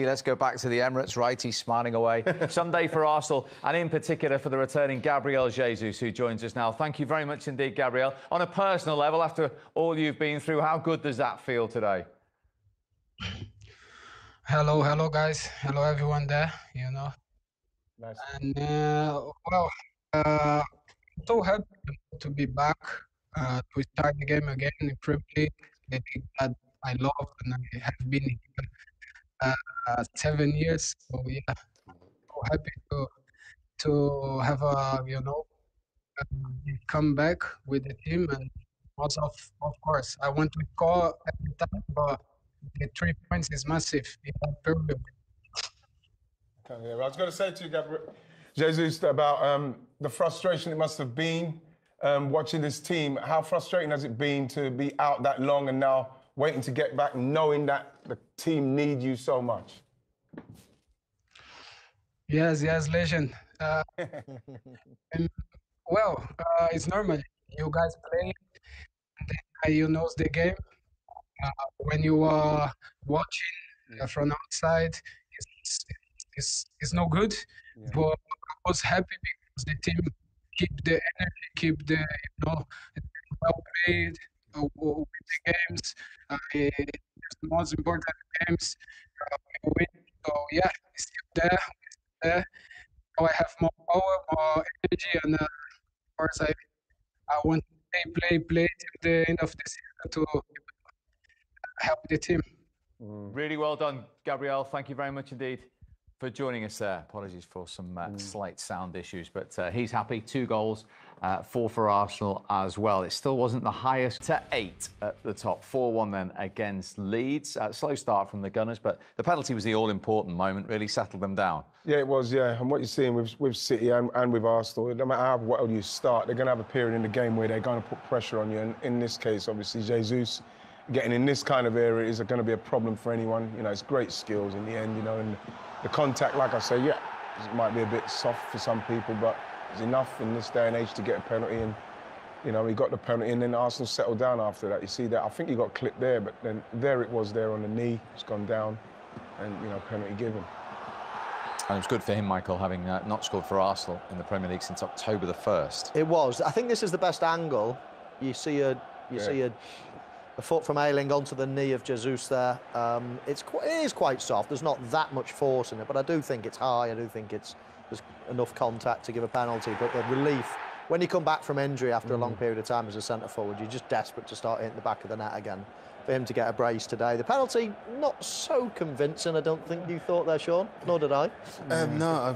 Let's go back to the Emirates. Wrighte smiling away. Sunday for Arsenal, and in particular for the returning Gabriel Jesus, who joins us now. Thank you very much indeed, Gabriel. On a personal level, after all you've been through, how good does that feel today? Hello, guys. Hello, everyone there. Nice. And so happy to be back to start the game again in Premier League, the league that I love and I have been here 7 years. So yeah, so happy to have come back with the team, and also of course I want to score every time, but the 3 points is massive in that period. I was going to say to you, Gabriel, Jesus, about the frustration it must have been watching this team. How frustrating has it been to be out that long and now waiting to get back, knowing that the team need you so much? Yes, legend. It's normal. You guys play, and you know the game. When you are watching from outside, it's no good. Yeah. But I was happy because the team keep the energy, keep the well played with the games. It's the most important games. We win. So yeah, it's still there. Now I have more power, more energy, and of course I want to play till the end of the season to help the team. Really well done, Gabriel. Thank you very much indeed for joining us there. Apologies for some slight sound issues, but he's happy. 2 goals, 4 for Arsenal as well. It still wasn't the highest to 8 at the top. 4-1 then against Leeds. Slow start from the Gunners, but the penalty was the all-important moment, really settled them down. Yeah, it was, yeah. And what you're seeing with City and with Arsenal, no matter how well you start, they're going to have a period in the game where they're going to put pressure on you. And in this case, obviously, Jesus getting in this kind of area is going to be a problem for anyone. You know, it's great skills in the end, and the contact, like I say, yeah, it might be a bit soft for some people, but it's enough in this day and age to get a penalty. And, he got the penalty, and then Arsenal settled down after that. You see that? I think he got clipped there, but then there it was there on the knee. It's gone down, and, penalty given. And it was good for him, Michael, having not scored for Arsenal in the Premier League since October the 1st. It was. I think this is the best angle. You see a foot from Ayling onto the knee of Jesus there. It is quite soft. There's not that much force in it, but I do think it's high. I do think there's enough contact to give a penalty. But the relief, when you come back from injury after a long period of time as a centre forward, you're just desperate to start hitting the back of the net again. For him to get a brace today. The penalty, not so convincing, I don't think you thought there, Sean. Nor did I. No,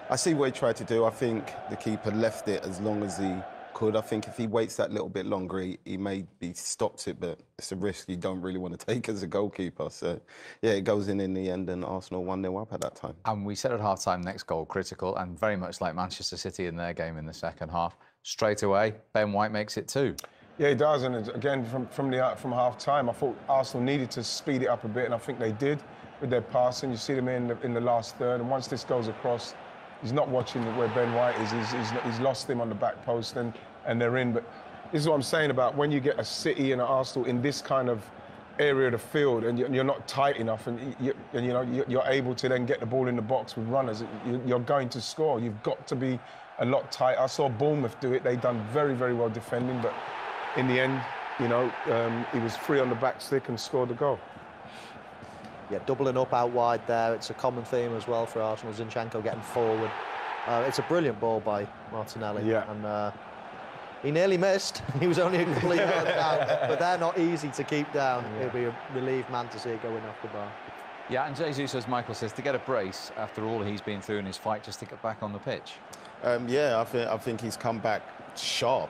I see what he tried to do. I think the keeper left it as long as he could. I think if he waits that little bit longer, he maybe stops it, but it's a risk you don't really want to take as a goalkeeper. So, yeah, it goes in the end, and Arsenal 1-0 up at that time. And we said at half-time, next goal critical, and very much like Manchester City in their game in the second half. Straight away, Ben Wrighte makes it 2. Yeah, he does, and again, from half-time, I thought Arsenal needed to speed it up a bit, and I think they did with their passing. You see them in the last third, and once this goes across, he's not watching where Ben Wrighte is. He's lost him on the back post, and they're in. But this is what I'm saying about when you get a City and an Arsenal in this kind of area of the field, and you're not tight enough, and you're able to then get the ball in the box with runners. You're going to score. You've got to be a lot tighter. I saw Bournemouth do it. They've done very, very well defending, but in the end, he was free on the back stick and scored the goal. Yeah, doubling up out wide there. It's a common theme as well for Arsenal. Zinchenko getting forward. It's a brilliant ball by Martinelli. Yeah. And he nearly missed. He was only a complete run down, but they're not easy to keep down. Yeah. It'll be a relieved man to see it going off the bar. Yeah, and Jesus, as Michael says, to get a brace after all he's been through in his fight, just to get back on the pitch. Yeah, I think he's come back sharp.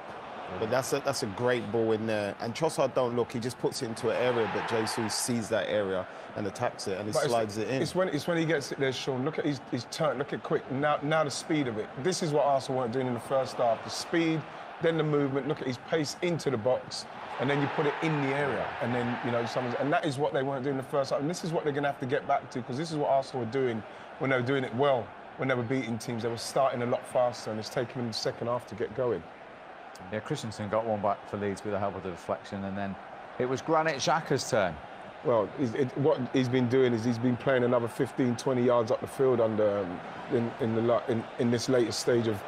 But that's a great ball in there. And Trossard don't look, he just puts it into an area, but Jesus sees that area and attacks it and he slides it in. It's when he gets it there, Sean. Look at his turn, look at quick. Now the speed of it. This is what Arsenal weren't doing in the first half. The speed, then the movement, look at his pace into the box, and then you put it in the area. And then, and that is what they weren't doing in the first half. And this is what they're going to have to get back to, because this is what Arsenal were doing when they were doing it well. When they were beating teams, they were starting a lot faster, and it's taking them the second half to get going. Yeah, Christensen got one back for Leeds with the help of the deflection, and then it was Granit Xhaka's turn. Well, what he's been doing is he's been playing another 15, 20 yards up the field under in this latest stage of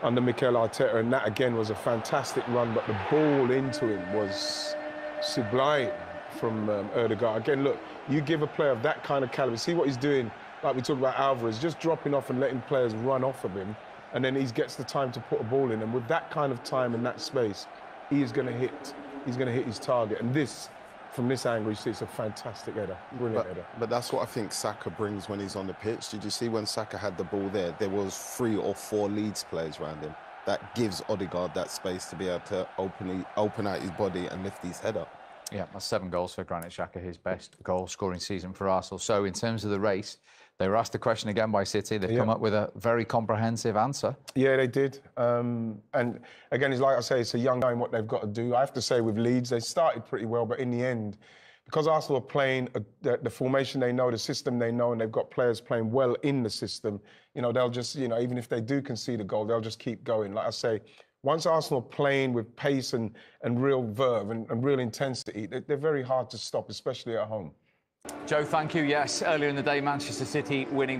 under Mikel Arteta, and that again was a fantastic run. But the ball into him was sublime from Erdegaard. Again, look, you give a player of that kind of caliber. See what he's doing. Like we talked about Alvarez, just dropping off and letting players run off of him, and then he gets the time to put a ball in. And with that kind of time in that space, he's going to hit his target. And this, from this angle, you see it's a fantastic header, brilliant header. But that's what I think Saka brings when he's on the pitch. Did you see when Saka had the ball there? There was 3 or 4 Leeds players around him. That gives Odegaard that space to be able to open out his body and lift his head up. Yeah, that's 7 goals for Granit Xhaka, his best goal-scoring season for Arsenal. So in terms of the race, they were asked the question again by City. They've come up with a very comprehensive answer. Yeah, they did. And again, it's like I say, it's a young guy in what they've got to do. I have to say with Leeds, they started pretty well, but in the end, because Arsenal are playing the formation they know, the system they know, and they've got players playing well in the system, you know, they'll just, you know, even if they do concede a goal, they'll just keep going. Like I say, once Arsenal are playing with pace and real verve and real intensity, they're very hard to stop, especially at home. Joe, thank you. Yes, earlier in the day, Manchester City winning